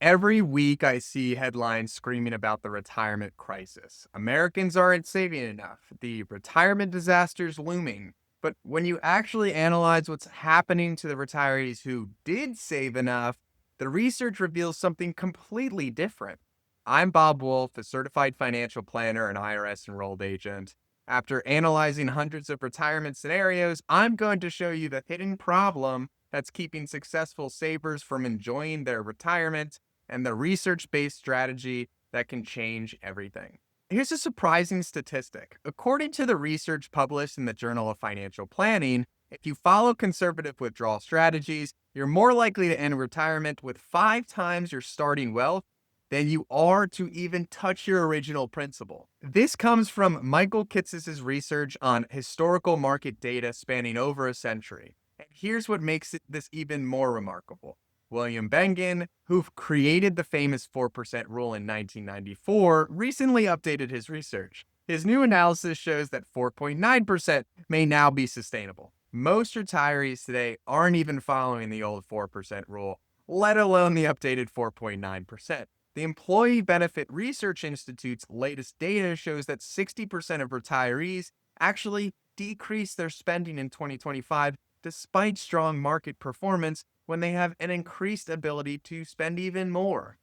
Every week I see headlines screaming about the retirement crisis. Americans aren't saving enough. The retirement disaster's looming. But when you actually analyze what's happening to the retirees who did save enough, the research reveals something completely different. I'm Bob Wolfe, a certified financial planner and IRS enrolled agent. After analyzing hundreds of retirement scenarios, I'm going to show you the hidden problem that's keeping successful savers from enjoying their retirement and the research based strategy that can change everything. Here's a surprising statistic. According to the research published in the Journal of Financial Planning, if you follow conservative withdrawal strategies, you're more likely to end retirement with 5 times your starting wealth than you are to even touch your original principal. This comes from Michael Kitz's research on historical market data spanning over a century. And here's what makes this even more remarkable. William Bengen, who created the famous 4% rule in 1994, recently updated his research. His new analysis shows that 4.9% may now be sustainable. Most retirees today aren't even following the old 4% rule, let alone the updated 4.9%. The Employee Benefit Research Institute's latest data shows that 60% of retirees actually decreased their spending in 2025 despite strong market performance when they have an increased ability to spend even more.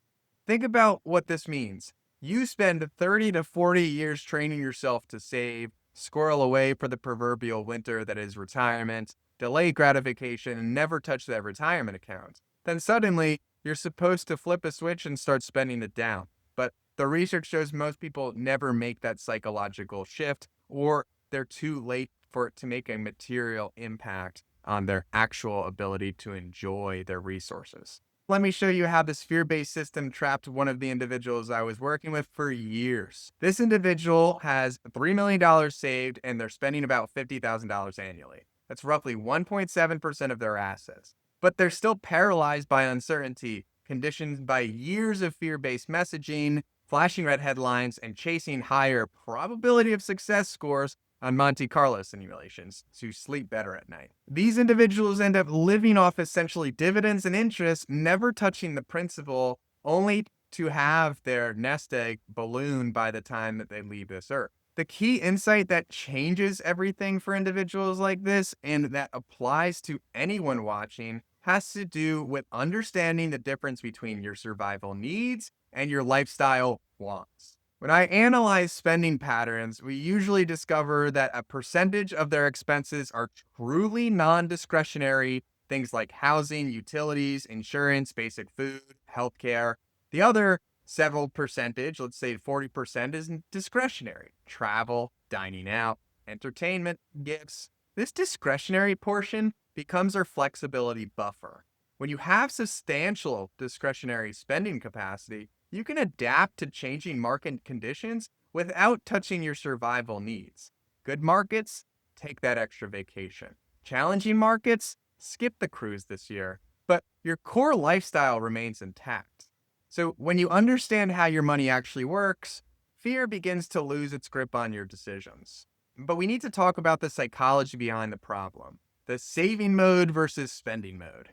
Think about what this means. You spend 30 to 40 years training yourself to save, squirrel away for the proverbial winter that is retirement, delay gratification, and never touch that retirement account. Then suddenly, you're supposed to flip a switch and start spending it down. But the research shows most people never make that psychological shift, or they're too late for it to make a material impact on their actual ability to enjoy their resources. Let me show you how this fear-based system trapped one of the individuals I was working with for years. This individual has $3 million saved and they're spending about $50,000 annually. That's roughly 1.7% of their assets. But they're still paralyzed by uncertainty, conditioned by years of fear-based messaging, flashing red headlines, and chasing higher probability of success scores on Monte Carlo simulations to sleep better at night. These individuals end up living off essentially dividends and interest, never touching the principal, only to have their nest egg balloon by the time that they leave this earth. The key insight that changes everything for individuals like this, and that applies to anyone watching, has to do with understanding the difference between your survival needs and your lifestyle wants. When I analyze spending patterns, we usually discover that a percentage of their expenses are truly non-discretionary, things like housing, utilities, insurance, basic food, healthcare. The other several percentage, let's say 40%, is discretionary: travel, dining out, entertainment, gifts. This discretionary portion becomes our flexibility buffer. When you have substantial discretionary spending capacity, you can adapt to changing market conditions without touching your survival needs. Good markets, take that extra vacation. Challenging markets, skip the cruise this year. But your core lifestyle remains intact. So when you understand how your money actually works, fear begins to lose its grip on your decisions. But we need to talk about the psychology behind the problem, the saving mode versus spending mode.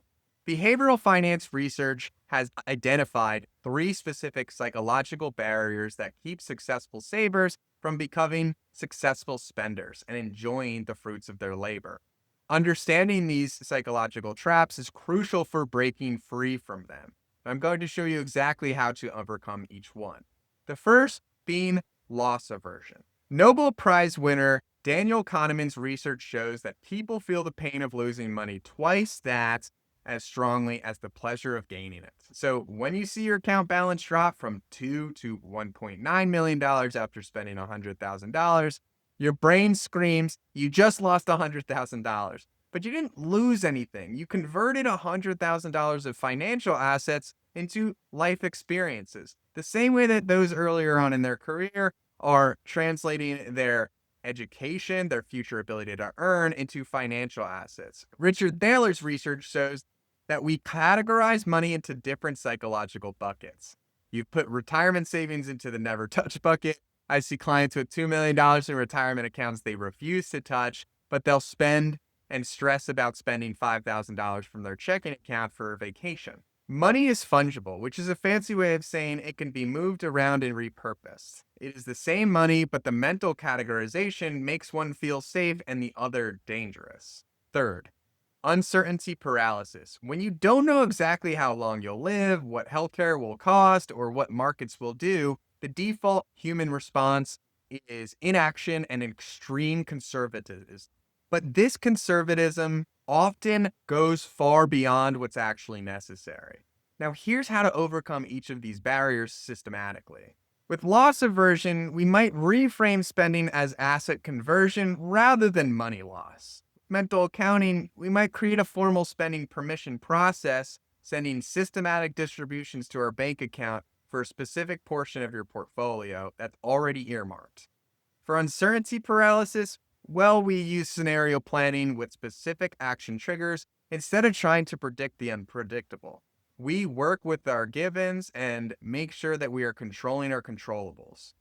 Behavioral finance research has identified 3 specific psychological barriers that keep successful savers from becoming successful spenders and enjoying the fruits of their labor. Understanding these psychological traps is crucial for breaking free from them. I'm going to show you exactly how to overcome each one. The first being loss aversion. Nobel Prize winner Daniel Kahneman's research shows that people feel the pain of losing money twice that as strongly as the pleasure of gaining it. So when you see your account balance drop from $2 to $1.9 million after spending $100,000, your brain screams, you just lost $100,000. But you didn't lose anything. You converted $100,000 of financial assets into life experiences. The same way that those earlier on in their career are translating their education, their future ability to earn, into financial assets. Richard Thaler's research shows that we categorize money into different psychological buckets. You put retirement savings into the never touch bucket. I see clients with $2 million in retirement accounts they refuse to touch, but they'll spend and stress about spending $5,000 from their checking account for a vacation. Money is fungible, which is a fancy way of saying it can be moved around and repurposed. It is the same money, but the mental categorization makes one feel safe and the other dangerous. Third, uncertainty paralysis. When you don't know exactly how long you'll live, what healthcare will cost, or what markets will do, the default human response is inaction and extreme conservatism. But this conservatism often goes far beyond what's actually necessary. Now, here's how to overcome each of these barriers systematically. With loss aversion, we might reframe spending as asset conversion rather than money loss. Mental accounting, we might create a formal spending permission process, sending systematic distributions to our bank account for a specific portion of your portfolio that's already earmarked. For uncertainty paralysis, well, we use scenario planning with specific action triggers instead of trying to predict the unpredictable. We work with our givens and make sure that we are controlling our controllables.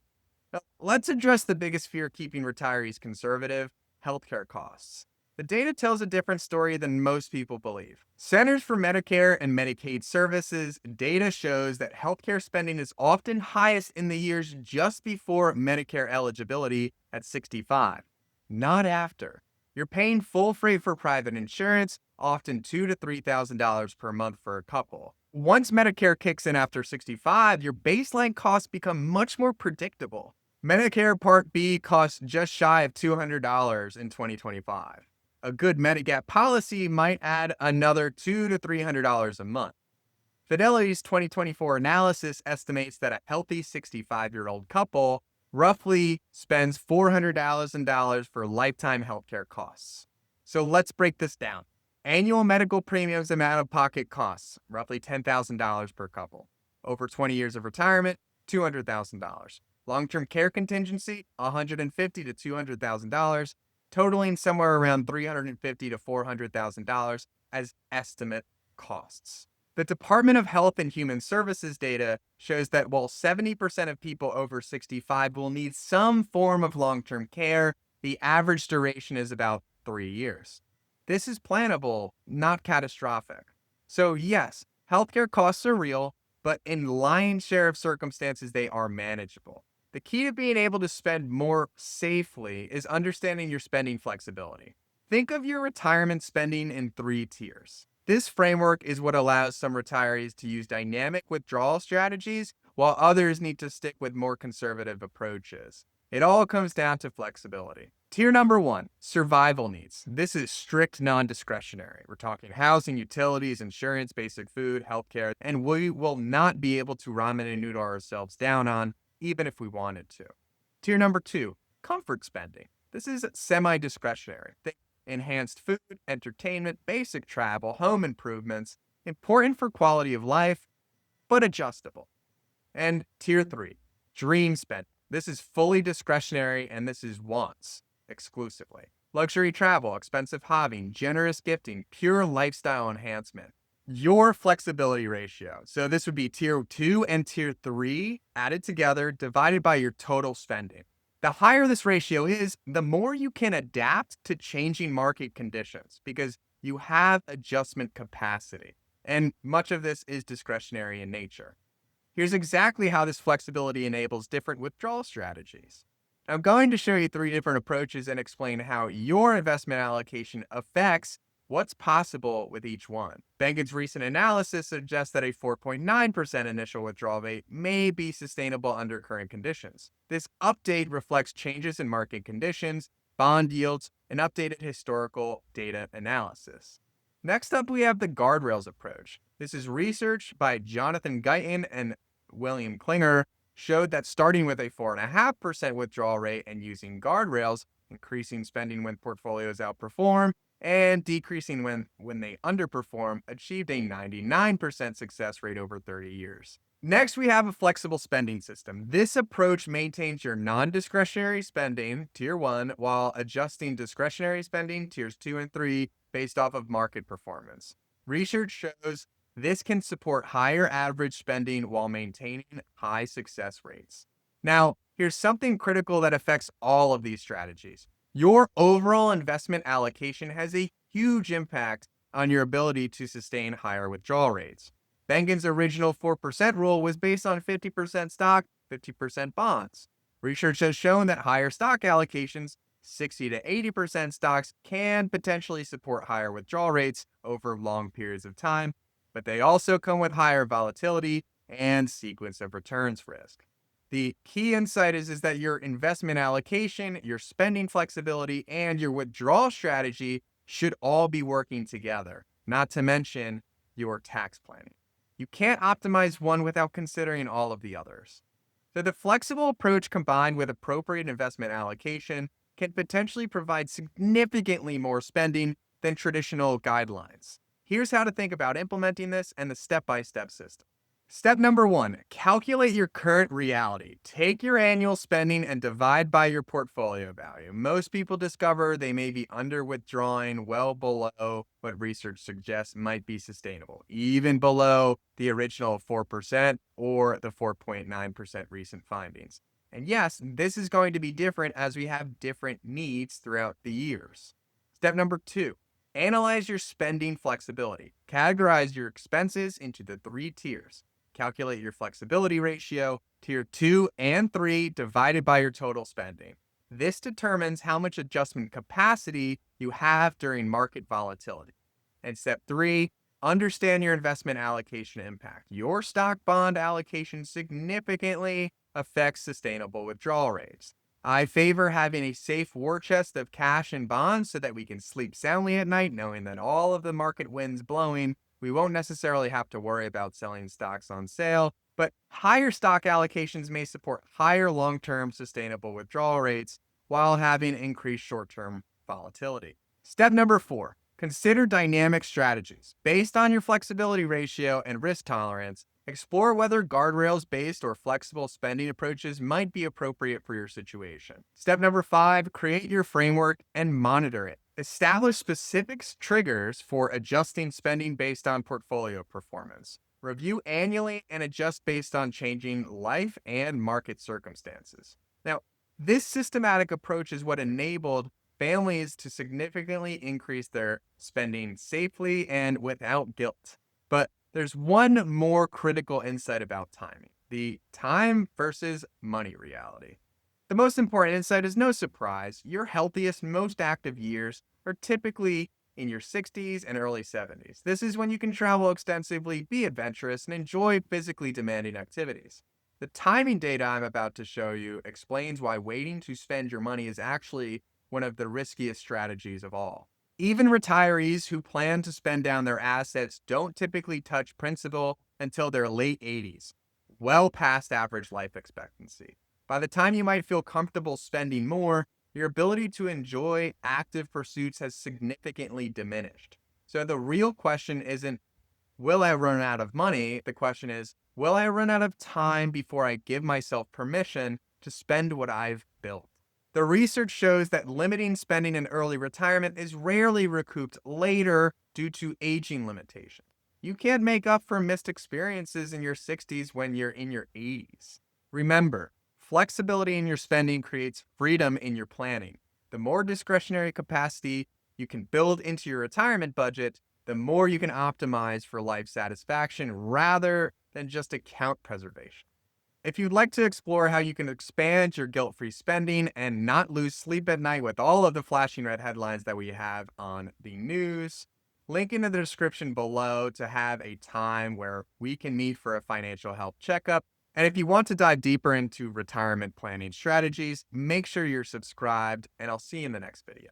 Now, let's address the biggest fear keeping retirees conservative: healthcare costs. The data tells a different story than most people believe. Centers for Medicare and Medicaid Services data shows that healthcare spending is often highest in the years just before Medicare eligibility at 65, not after. You're paying full freight for private insurance, often $2,000 to $3,000 per month for a couple. Once Medicare kicks in after 65, your baseline costs become much more predictable. Medicare Part B costs just shy of $200 in 2025. A good Medigap policy might add another $200 to $300 a month. Fidelity's 2024 analysis estimates that a healthy 65-year-old couple roughly spends $400,000 for lifetime healthcare costs. So let's break this down. Annual medical premiums and out-of-pocket costs, roughly $10,000 per couple. Over 20 years of retirement, $200,000. Long-term care contingency, $150,000 to $200,000, totaling somewhere around $350,000 to $400,000 as estimate costs. The Department of Health and Human Services data shows that while 70% of people over 65 will need some form of long-term care, the average duration is about 3 years. This is plannable, not catastrophic. So yes, healthcare costs are real, but in lion's share of circumstances, they are manageable. The key to being able to spend more safely is understanding your spending flexibility. Think of your retirement spending in 3 tiers. This framework is what allows some retirees to use dynamic withdrawal strategies, while others need to stick with more conservative approaches. It all comes down to flexibility. Tier number 1, survival needs. This is strict non-discretionary. We're talking housing, utilities, insurance, basic food, healthcare, and we will not be able to ramen and noodle ourselves down on, even if we wanted to. Tier number 2, comfort spending. This is semi-discretionary. Think enhanced food, entertainment, basic travel, home improvements, important for quality of life, but adjustable. And tier 3, dream spending. This is fully discretionary and this is wants exclusively. Luxury travel, expensive hobbying, generous gifting, pure lifestyle enhancement. Your flexibility ratio. So this would be tier 2 and tier 3 added together, divided by your total spending. The higher this ratio is, the more you can adapt to changing market conditions because you have adjustment capacity. And much of this is discretionary in nature. Here's exactly how this flexibility enables different withdrawal strategies. I'm going to show you 3 different approaches and explain how your investment allocation affects what's possible with each one. Bankit's recent analysis suggests that a 4.9% initial withdrawal rate may be sustainable under current conditions. This update reflects changes in market conditions, bond yields, and updated historical data analysis. Next up, we have the guardrails approach. This is research by Jonathan Guyton and William Klinger showed that starting with a 4.5% withdrawal rate and using guardrails, increasing spending when portfolios outperform and decreasing when they underperform, achieved a 99% success rate over 30 years. Next, we have a flexible spending system. This approach maintains your non-discretionary spending, tier 1, while adjusting discretionary spending, tiers 2 and 3, based off of market performance. Research shows this can support higher average spending while maintaining high success rates. Now, here's something critical that affects all of these strategies. Your overall investment allocation has a huge impact on your ability to sustain higher withdrawal rates. Bengen's original 4% rule was based on 50% stock, 50% bonds. Research has shown that higher stock allocations, 60 to 80% stocks, can potentially support higher withdrawal rates over long periods of time, but they also come with higher volatility and sequence of returns risk. The key insight is that your investment allocation, your spending flexibility, and your withdrawal strategy should all be working together, not to mention your tax planning. You can't optimize one without considering all of the others. So, the flexible approach combined with appropriate investment allocation can potentially provide significantly more spending than traditional guidelines. Here's how to think about implementing this and the step by step system. Step number one, calculate your current reality. Take your annual spending and divide by your portfolio value. Most people discover they may be under withdrawing well below what research suggests might be sustainable, even below the original 4% or the 4.9% recent findings. And yes, this is going to be different as we have different needs throughout the years. Step number two, analyze your spending flexibility. Categorize your expenses into the three tiers. Calculate your flexibility ratio, tier 2 and 3 divided by your total spending. This determines how much adjustment capacity you have during market volatility. And step 3, understand your investment allocation impact. Your stock bond allocation significantly affects sustainable withdrawal rates. I favor having a safe war chest of cash and bonds so that we can sleep soundly at night knowing that all of the market winds blowing, we won't necessarily have to worry about selling stocks on sale, but higher stock allocations may support higher long-term sustainable withdrawal rates while having increased short-term volatility. Step number 4, consider dynamic strategies. Based on your flexibility ratio and risk tolerance, explore whether guardrails-based or flexible spending approaches might be appropriate for your situation. Step number 5, create your framework and monitor it. Establish specific triggers for adjusting spending based on portfolio performance. Review annually and adjust based on changing life and market circumstances. Now, this systematic approach is what enabled families to significantly increase their spending safely and without guilt. But there's one more critical insight about timing: the time versus money reality. The most important insight is no surprise. Your healthiest, most active years are typically in your 60s and early 70s. This is when you can travel extensively, be adventurous, and enjoy physically demanding activities. The timing data I'm about to show you explains why waiting to spend your money is actually one of the riskiest strategies of all. Even retirees who plan to spend down their assets don't typically touch principal until their late 80s, well past average life expectancy. By the time you might feel comfortable spending more, your ability to enjoy active pursuits has significantly diminished. So the real question isn't, will I run out of money? The question is, will I run out of time before I give myself permission to spend what I've built? The research shows that limiting spending in early retirement is rarely recouped later due to aging limitations. You can't make up for missed experiences in your 60s when you're in your 80s. Remember, flexibility in your spending creates freedom in your planning. The more discretionary capacity you can build into your retirement budget, the more you can optimize for life satisfaction rather than just account preservation. If you'd like to explore how you can expand your guilt-free spending and not lose sleep at night with all of the flashing red headlines that we have on the news, link in the description below to have a time where we can meet for a financial health checkup. And if you want to dive deeper into retirement planning strategies, make sure you're subscribed, and I'll see you in the next video.